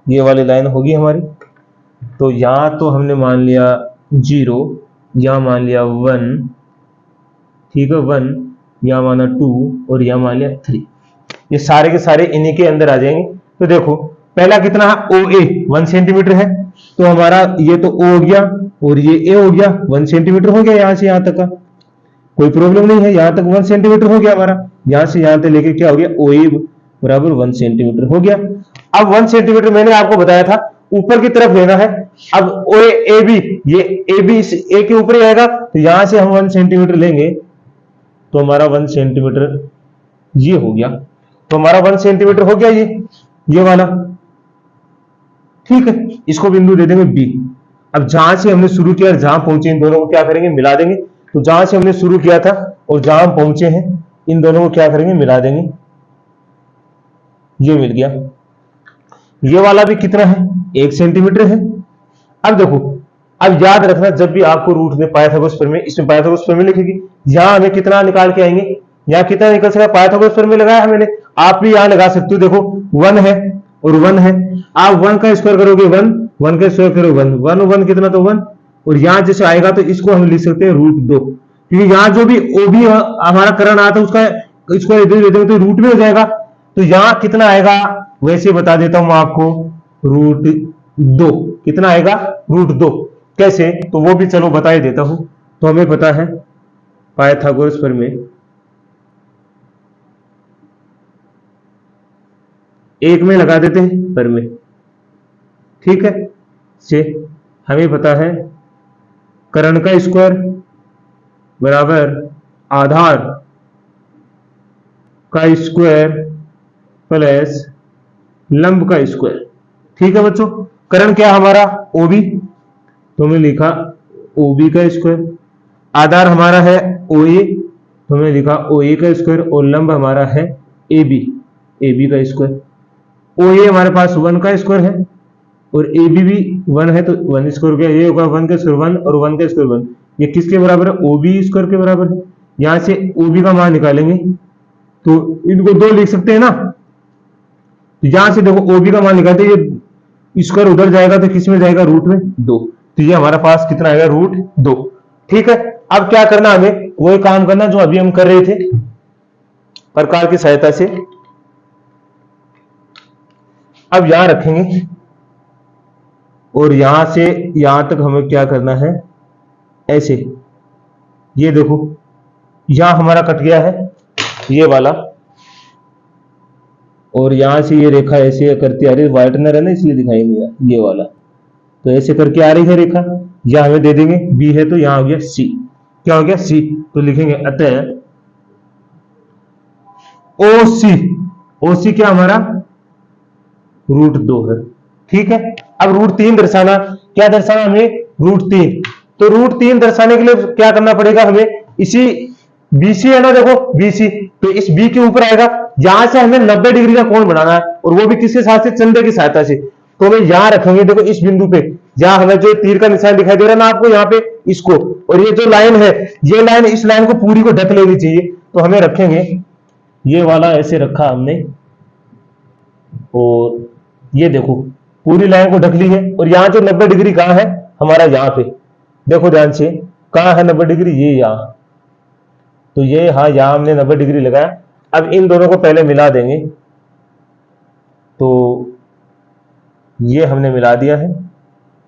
ये वाली लाइन होगी हमारी। तो यहां तो हमने मान लिया 0, यहां मान लिया 1, ठीक है 1, यहां माना 2, और यहां मान लिया 3। ये सारे के सारे इन्हीं के अंदर आ जाएंगे। तो देखो पहला कितना है, OA 1 सेंटीमीटर है, तो हमारा ये तो O हो गया, और ये A हो गया, 1 सेंटीमीटर हो गया यहां से यहां तक का, कोई प्रॉब्लम नहीं है। यहां तक 1 सेंटीमीटर हो गया हमारा, यहां से यहां तक लेके क्या हो गया, OA बराबर 1 सेंटीमीटर हो गया। अब 1 सेंटीमीटर मैंने आपको बताया था ऊपर की तरफ लेना है। अब AB, ये AB इस A के ऊपर ही आएगा, तो यहां से हम 1 सेंटीमीटर लेंगे, तो हमारा 1 सेंटीमीटर ये हो गया। तो हमारा 1 सेंटीमीटर हो गया ये वाला। ठीक है, इसको बिंदु दे देंगे B। अब जहां से हमने शुरू किया, जहां पहुंचे, इन दोनों को क्या करेंगे, मिला देंगे। तो जहां से हमने शुरू किया था और जहां हम पहुंचे हैं, इन दोनों को क्या करेंगे, मिला देंगे। ये मिल गया। ये वाला भी कितना है, 1 सेंटीमीटर है। अब देखो, अब याद रखना, जब भी आपको रूट में पाइथागोरस प्रमेय, इसमें पाइथागोरस प्रमेय लिखेगी, यहां हमें कितना निकाल के आएंगे, यहां कितना निकल सकता है, पाइथागोरस प्रमेय लगाया है मैंने, आप भी यहां लगा सकते हो। देखो 1 है और 1 है, आप 1 का स्क्वायर करोगे 1, 1 का स्क्वायर करो 1, 1 1 कितना, तो 1, और यहां जैसे आएगा तो इसको हम लिख सकते हैं √2, क्योंकि यहां जो भी OB हमारा करण आता है उसका स्क्वायर दे देते तो रूट में हो जाएगा। तो यहां कितना आएगा, वैसे बता देता हूं मैं आपको, √2 कितना आएगा, √2। कैसे, तो वो भी चलो बता ही देता हूं। तो हमें पता है पाइथागोरस प्रमेय, एक में लगा देते हैं प्रमेय। ठीक है, से हमें पता है कर्ण का स्क्वायर बराबर आधार का स्क्वायर प्लस लंब का स्क्वायर। ठीक है बच्चों, कर्ण क्या हमारा ओबी, तो हमने लिखा ओबी का स्क्वायर, आधार हमारा है ओए, तो हमने लिखा ओए का स्क्वायर, और लंब हमारा है एबी, एबी का स्क्वायर। ओए हमारे पास 1 का स्क्वायर है और एबी भी 1 है, तो 1 स्क्वायर गया, ये होगा 1 का स्क्वायर 1 और 1 का स्क्वायर 1। ये किसके बराबर है? ओबी स्क्वायर के बराबर है। यहां से ओबी का मान निकालेंगे तो इनको 2 लिख सकते हैं ना, तो यहां से देखो ओबी का मान निकालते हैं, ये स्क्वायर उधर जाएगा तो किस में जाएगा? रूट में 2, तो ये हमारे पास कितना आएगा? रूट 2। ठीक है, अब क्या करना, हमें वही काम करना जो अभी हम कर रहे थे, प्रकार की सहायता से। अब यहां रखेंगे और यहां से यहां तक हमें क्या करना है? ऐसे, ये देखो यहां हमारा कट गया है ये वाला, और यहां से ये रेखा ऐसे करती आ रही है, वाइटनर है ना इसलिए दिखाई नहीं रहा, ये वाला तो ऐसे करके आ रही है रेखा। यह हमें दे देंगे बी है, तो यहां हो गया सी। क्या हो गया? सी। तो लिखेंगे अतः ओ सी, ओ सी क्या हमारा? रूट 2 है। ठीक है, अब रूट 3 दर्शाना, क्या दर्शाना हमें? रूट 3। तो रूट 3 दर्शाने के लिए क्या करना पड़ेगा हमें? इसी बीसी है ना, देखो बीसी, तो इस बी के ऊपर आएगा, यहां से हमें 90 डिग्री का कोण बनाना है, और वो भी किसके साथ से? चंदे की सहायता से। तो हमें यहां रखेंगे, देखो इस बिंदु पे, जहां हमें जो तीर का निशान दिखाई दे रहा है ना आपको यहाँ पे, इसको, और ये जो लाइन है, ये लाइन इस लाइन को पूरी को ढक लेनी चाहिए, तो हमें रखेंगे ये वाला ऐसे रखा हमने, और ये देखो पूरी लाइन को ढक ली है, और यहाँ जो 90 डिग्री कहां है? हमारा यहाँ पे, देखो ध्यान से, कहां है 90 डिग्री? ये यहाँ, तो ये हाँ यहां हमने 90 डिग्री लगाया। अब इन दोनों को पहले मिला देंगे, तो ये हमने मिला दिया है,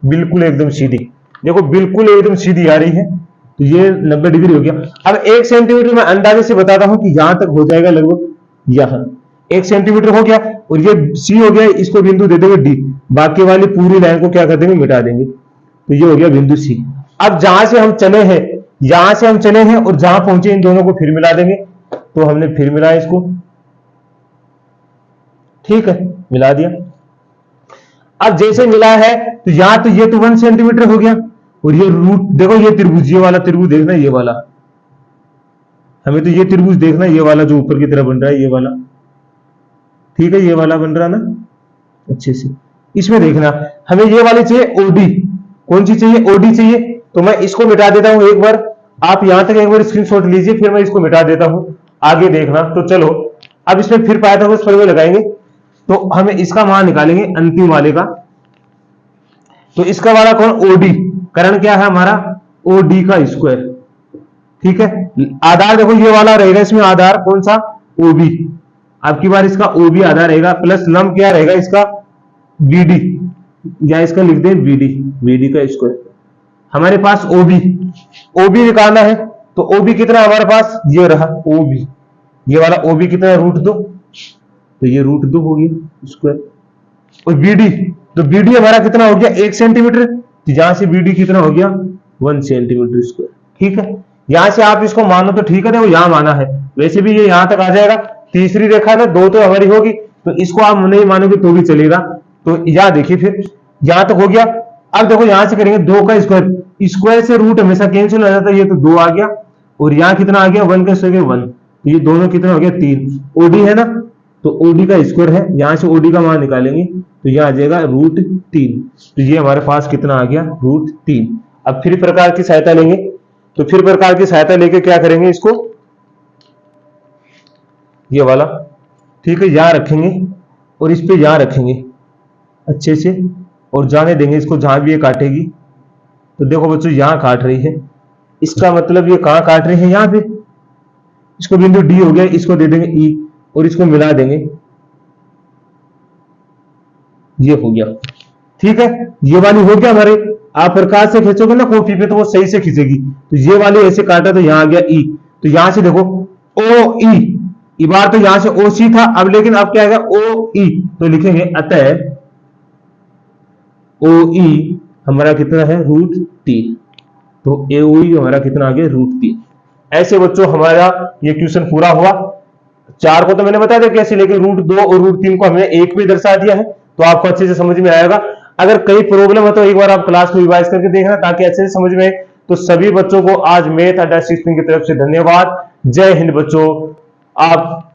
बिल्कुल एकदम सीधी, देखो बिल्कुल एकदम सीधी आ रही है, तो ये 90 डिग्री हो गया। अब 1 सेंटीमीटर में अंदाजे से बताता हूं कि यहां तक हो जाएगा लगभग, यहां 1 सेंटीमीटर हो गया, और ये सी हो गया, इसको बिंदु दे देंगे डी, बाकी वाली पूरी लाइन को क्या कर देंगे? मिटा देंगे, तो ये हो गया बिंदु सी। अब जहां से हम चले हैं, यहां से हम चले हैं और जहां पहुंचे इन दोनों को फिर मिला देंगे, तो हमने फिर मिलाया इसको। ठीक है, मिला दिया। अब जैसे मिला है तो यहां तो ये तो 1 सेंटीमीटर हो गया, और ये रूट देखो, ये त्रिभुज, ये वाला त्रिभुज देखना, ये वाला हमें तो ये त्रिभुज देखना, ये वाला जो ऊपर की तरफ बन रहा है, ये वाला, ठीक है, ये वाला बन रहा ना अच्छे से, इसमें देखना हमें ये वाली चाहिए ओडी। कौन सी चाहिए? ओडी चाहिए। तो मैं इसको मिटा देता हूं एक बार, आप यहां तक एक बार स्क्रीनशॉट लीजिए, फिर मैं इसको मिटा देता हूं, आगे देखना। तो चलो अब इसमें फिर पाइथागोरस प्रमेय लगाएंगे, तो हमें इसका मान निकालेंगे अंतिम वाले का। तो इसका वाला कौन? ओडी, कर्ण क्या है हमारा? ओडी का स्क्वायर। ठीक है, आधार देखो ये वाला रहेगा, इसमें आधार कौन सा? ओबी, आपकी बार इसका ओबी आधार रहेगा, प्लस लंब क्या रहेगा इसका? बीडी, या इसका लिख दें बीडी, बीडी का स्क्वायर। हमारे पास ओबी, ओबी निकालना है, तो ओबी कितना हमारे पास? ये रहा ओबी, ये वाला ओबी कितना? रूट 2, तो ये रूट 2 हो गया स्क्वायर। और बीडी, तो बीडी हमारा कितना हो गया? 1 सेंटीमीटर, तो यहां से बीडी कितना हो गया? 1 सेंटीमीटर स्क्वायर। ठीक है, यहां से आप इसको मानो तो ठीक है, देखो यहां माना है, वैसे भी ये यहां तक आ जाएगा। तीसरी रेखा ना 2 तो हमारी होगी, तो इसको आप नहीं मानोगे तो भी चलेगा। तो यहां देखिए, फिर यहां तक हो गया। अब देखो यहां से करेंगे 2 का स्क्वायर, स्क्वायर से रूट हमेशा कैंसिल हो जाता है, ये तो 2 आ गया, और यहां कितना आ गया? 1 का स्क्वायर 1, तो ये दोनों कितना हो गया? 3। ओडी है ना, तो ओडी का स्क्वायर है, यहां से ओडी का मान निकालेंगे, तो यह आ जाएगा रूट 3। तो ये हमारे पास कितना आ गया? रूट 3। अब फिर प्रकार की सहायता लेंगे, तो फिर प्रकार की सहायता लेके क्या करेंगे? इसको ये वाला, ठीक है, यहां रखेंगे और इस पे यहां रखेंगे अच्छे से, और जाने देंगे इसको जहां भी ये काटेगी। तो देखो बच्चों यहां काट रही है, इसका मतलब ये कहां काट रही है? यहां पे, इसको बिंदु डी हो गया, इसको दे देंगे ई, और इसको मिला देंगे, ये हो गया। ठीक है, ये वाली हो गया हमारे। आप प्रकाश से खींचोगे ना कॉपी पे तो वो सही से खींचेगी। तो ये वाली ऐसे काटा तो यहां आ गया ई, तो यहां से देखो ओ ई, बार तो यहां से ओ सी था, अब लेकिन अब क्या आएगा? ओ ई, तो लिखेंगे अतः ओ ई हमारा कितना है? रूट 3। तो ए वही हमारा कितना आ गया √3। ऐसे बच्चों हमारा ये क्वेश्चन पूरा हुआ। 4 को तो मैंने बता दिया कैसे, लेकिन √2 और √3 को हमने 1 में दर्शा दिया है, तो आपको अच्छे से समझ में आएगा। अगर कहीं प्रॉब्लम है तो एक बार आप क्लास में रिवाइज करके देखना ताकि अच्छे से समझ में आए। तो सभी बच्चों को आज मैथ अड्डा 16 की तरफ से धन्यवाद। जय हिंद बच्चों। आप